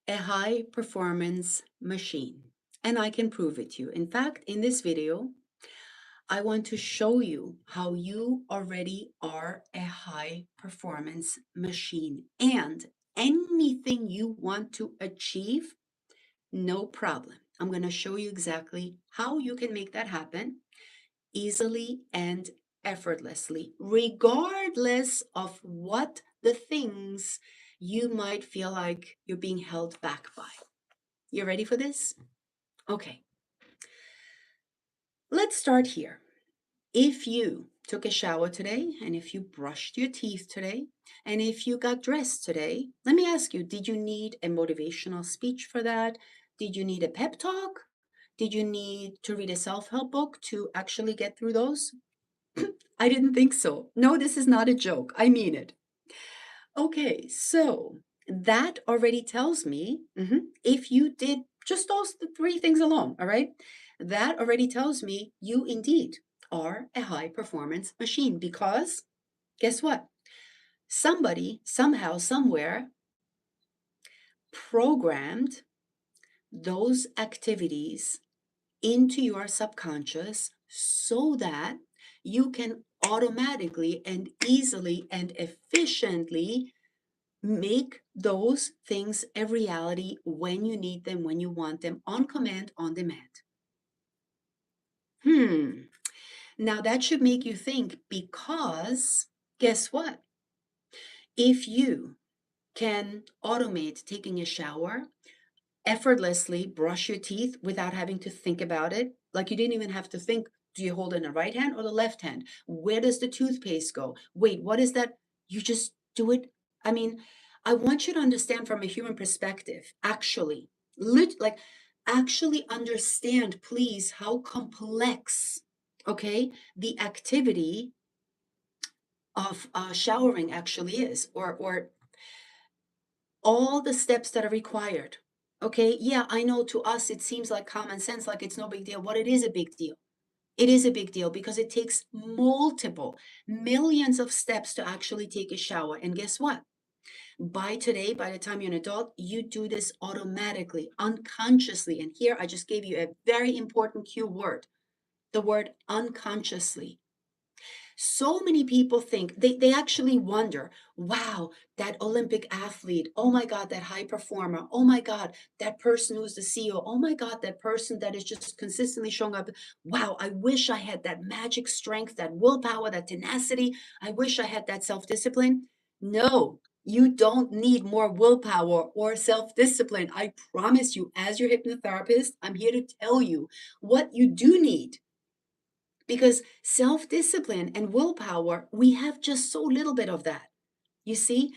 a high performance machine. And I can prove it to you. In fact, in this video, I want to show you how you already are a high performance machine. And anything you want to achieve, no problem. I'm going to show you exactly how you can make that happen easily and effortlessly, regardless of what the things you might feel like you're being held back by. You ready for this? Okay, let's start here. If you took a shower today, and if you brushed your teeth today, and if you got dressed today, let me ask you, did you need a motivational speech for that? Did you need a pep talk? Did you need to read a self help book to actually get through those? I didn't think so. No, this is not a joke. I mean it. Okay, so that already tells me if you did just those three things alone, all right, that already tells me you indeed are a high performance machine because guess what? Somebody, somehow, somewhere programmed those activities into your subconscious so that you can automatically and easily and efficiently make those things a reality when you need them, when you want them, on command, on demand. Now that should make you think because guess what? If you can automate taking a shower, effortlessly brush your teeth without having to think about it. Like you didn't even have to think, do you hold it in the right hand or the left hand? Where does the toothpaste go? Wait, what is that? You just do it. I mean, I want you to understand from a human perspective, actually, like actually understand, please, how complex, okay, the activity of showering actually is, or all the steps that are required. Okay, yeah, I know to us it seems like common sense, like it's no big deal. What it is a big deal. It is a big deal because it takes multiple millions of steps to actually take a shower. And guess what? By today, by the time you're an adult, you do this automatically, unconsciously. And here I just gave you a very important cue word, the word unconsciously. So many people think they actually wonder, wow, that Olympic athlete, oh my God, that high performer, oh my God, that person who's the CEO, oh my God, that person that is just consistently showing up. Wow, I wish I had that magic strength, that willpower, that tenacity. I wish I had that self discipline. No, you don't need more willpower or self discipline. I promise you, as your hypnotherapist, I'm here to tell you what you do need because self discipline and willpower, we have just so little bit of that. You see,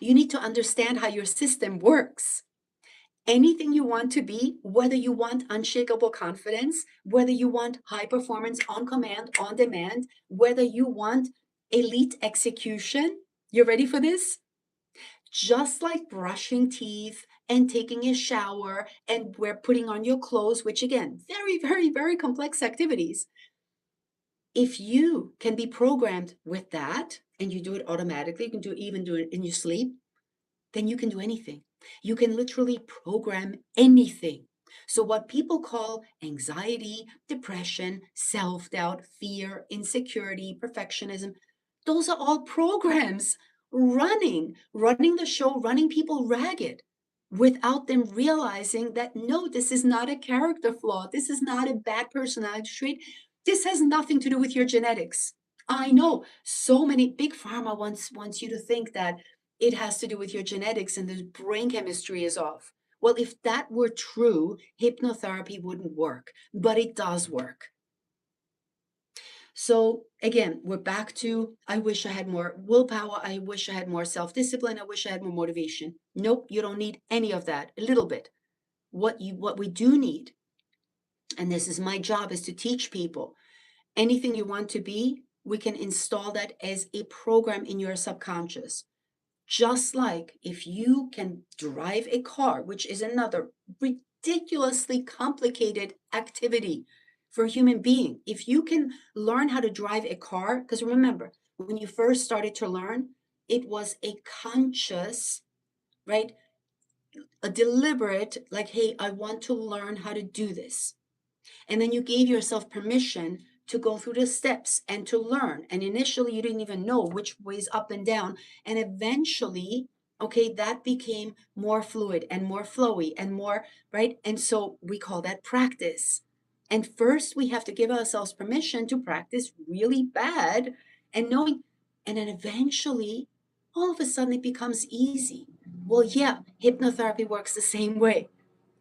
you need to understand how your system works. Anything you want to be, whether you want unshakable confidence, whether you want high performance on command, on demand, whether you want elite execution, you're ready for this? Just like brushing teeth and taking a shower and we're putting on your clothes, which again, very, very, very complex activities. If you can be programmed with that and you do it automatically, you can even do it in your sleep, then you can do anything. You can literally program anything. So, what people call anxiety, depression, self doubt, fear, insecurity, perfectionism, those are all programs running the show, running people ragged without them realizing that no, this is not a character flaw. This is not a bad personality trait. This has nothing to do with your genetics. I know so many big pharma wants you to think that it has to do with your genetics and the brain chemistry is off. Well, if that were true, hypnotherapy wouldn't work, but it does work. So again, we're back to I wish I had more willpower. I wish I had more self discipline. I wish I had more motivation. Nope, you don't need any of that. A little bit. What we do need, and this is my job, is to teach people anything you want to be, we can install that as a program in your subconscious. Just like if you can drive a car, which is another ridiculously complicated activity for a human being. If you can learn how to drive a car, because remember, when you first started to learn, it was a conscious, right? a deliberate, like, hey, I want to learn how to do this. And then you gave yourself permission to go through the steps and to learn. And initially, you didn't even know which ways up and down. And eventually, okay, that became more fluid and more flowy and more, right? And so we call that practice. And first, we have to give ourselves permission to practice really bad and knowing, and then eventually, all of a sudden, it becomes easy. Well, yeah, hypnotherapy works the same way.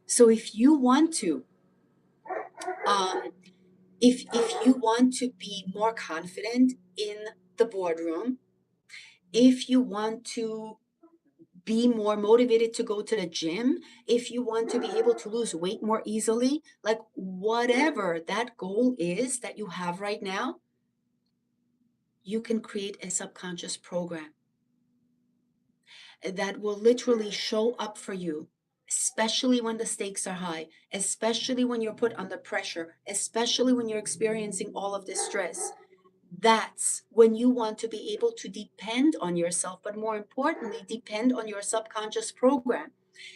So if you want to, um, if you want to be more confident in the boardroom, if you want to be more motivated to go to the gym, if you want to be able to lose weight more easily, like whatever that goal is that you have right now, you can create a subconscious program that will literally show up for you, especially when the stakes are high, especially when you're put under pressure, especially when you're experiencing all of this stress. That's when you want to be able to depend on yourself, but more importantly, depend on your subconscious program.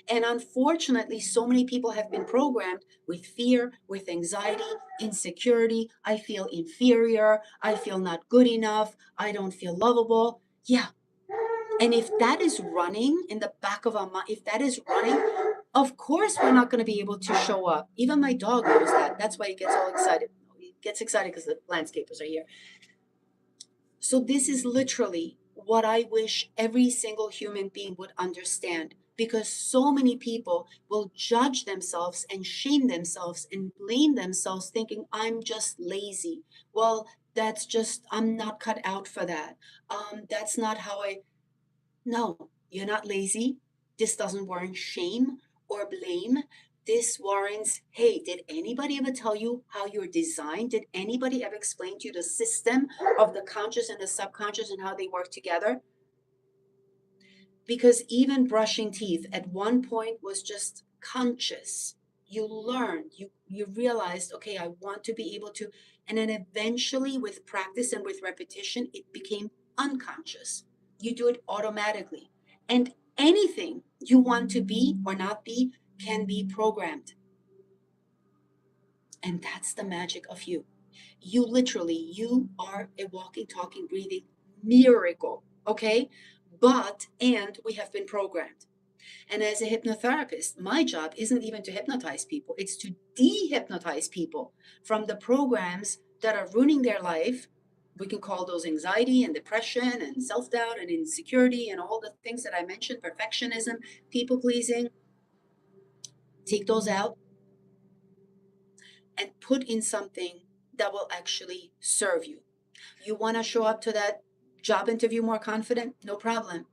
And unfortunately, so many people have been programmed with fear, with anxiety, insecurity. I feel inferior. I feel not good enough. I don't feel lovable. Yeah. And if that is running in the back of our mind, if that is running, of course we're not going to be able to show up. Even my dog knows that. That's why he gets all excited. He gets excited because the landscapers are here. So this is literally what I wish every single human being would understand, because so many people will judge themselves and shame themselves and blame themselves thinking I'm just lazy. Well, that's just I'm not cut out for that. That's not how I No, you're not lazy. This doesn't warrant shame or blame. This warrants, hey, did anybody ever tell you how you're designed? Did anybody ever explain to you the system of the conscious and the subconscious and how they work together? Because even brushing teeth at one point was just conscious. You learned, you realized, okay, I want to be able to, and then eventually with practice and with repetition, it became unconscious. You do it automatically. And anything you want to be or not be can be programmed. And that's the magic of you. You literally, you are a walking, talking, breathing miracle. Okay. And we have been programmed. And as a hypnotherapist, my job isn't even to hypnotize people, it's to de-hypnotize people from the programs that are ruining their life. We can call those anxiety and depression and self-doubt and insecurity and all the things that I mentioned, perfectionism, people pleasing. Take those out and put in something that will actually serve you. You want to show up to that job interview more confident? No problem.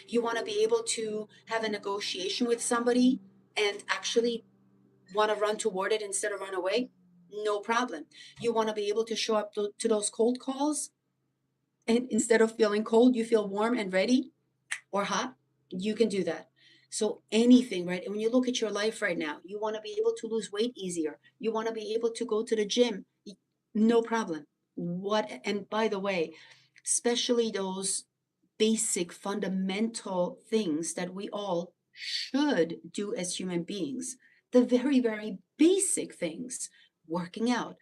You want to be able to have a negotiation with somebody and actually want to run toward it instead of run away? No problem. You want to be able to show up to those cold calls and instead of feeling cold, you feel warm and ready or hot? You can do that. So anything, right? And when you look at your life right now, you want to be able to lose weight easier. You want to be able to go to the gym. No problem. What, and by the way, especially those basic fundamental things that we all should do as human beings, the very, very basic things, working out,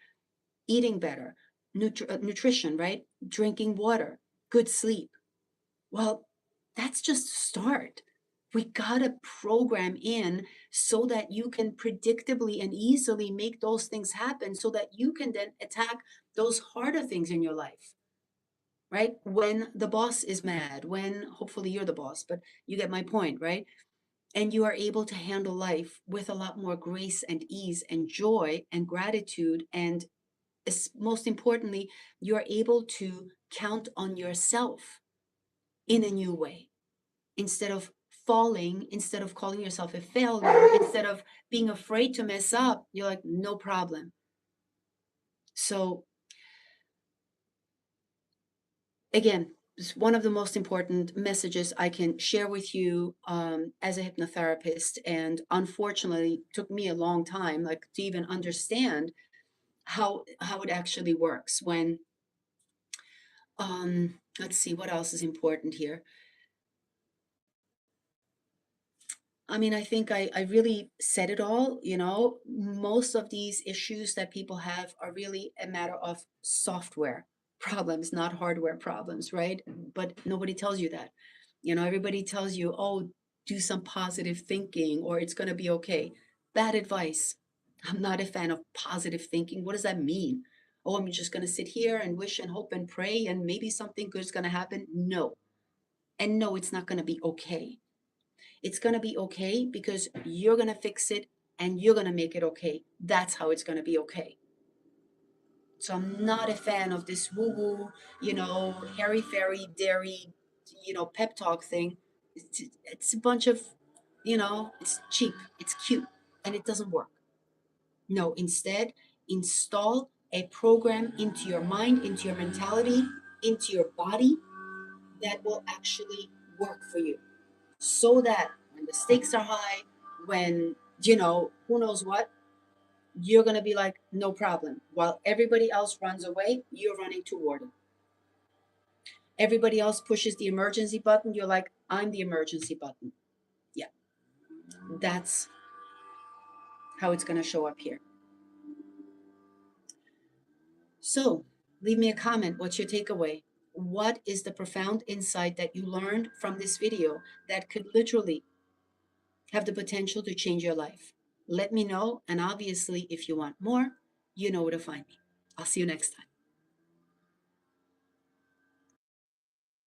eating better, nutrition, right? Drinking water, good sleep. Well, that's just a start. We got to program in so that you can predictably and easily make those things happen so that you can then attack those harder things in your life, right? When the boss is mad, when hopefully you're the boss, but you get my point, right? And you are able to handle life with a lot more grace and ease and joy and gratitude. And most importantly, you are able to count on yourself in a new way instead of falling, instead of calling yourself a failure, instead of being afraid to mess up. You're like, no problem. So, again, it's one of the most important messages I can share with you as a hypnotherapist. And unfortunately, took me a long time, like to even understand how it actually works. When let's see what else is important here. I mean, I think I really said it all. Most of these issues that people have are really a matter of software problems, not hardware problems, right? But nobody tells you that. Everybody tells you, oh, do some positive thinking or it's going to be okay. Bad advice. I'm not a fan of positive thinking. What does that mean? Oh, I'm just going to sit here and wish and hope and pray and maybe something good's going to happen. No. And no, it's not going to be okay. It's going to be okay because you're going to fix it and you're going to make it okay. That's how it's going to be okay. So I'm not a fan of this woo woo, hairy fairy dairy, pep talk thing. It's a bunch of, it's cheap, it's cute, and it doesn't work. No, instead, install a program into your mind, into your mentality, into your body that will actually work for you so that when the stakes are high, when, who knows what, you're going to be like, no problem. While everybody else runs away, you're running toward it. Everybody else pushes the emergency button. You're like, I'm the emergency button. Yeah, that's how it's going to show up here. So leave me a comment. What's your takeaway? What is the profound insight that you learned from this video that could literally have the potential to change your life? Let me know. And obviously, if you want more, you know where to find me. I'll see you next time.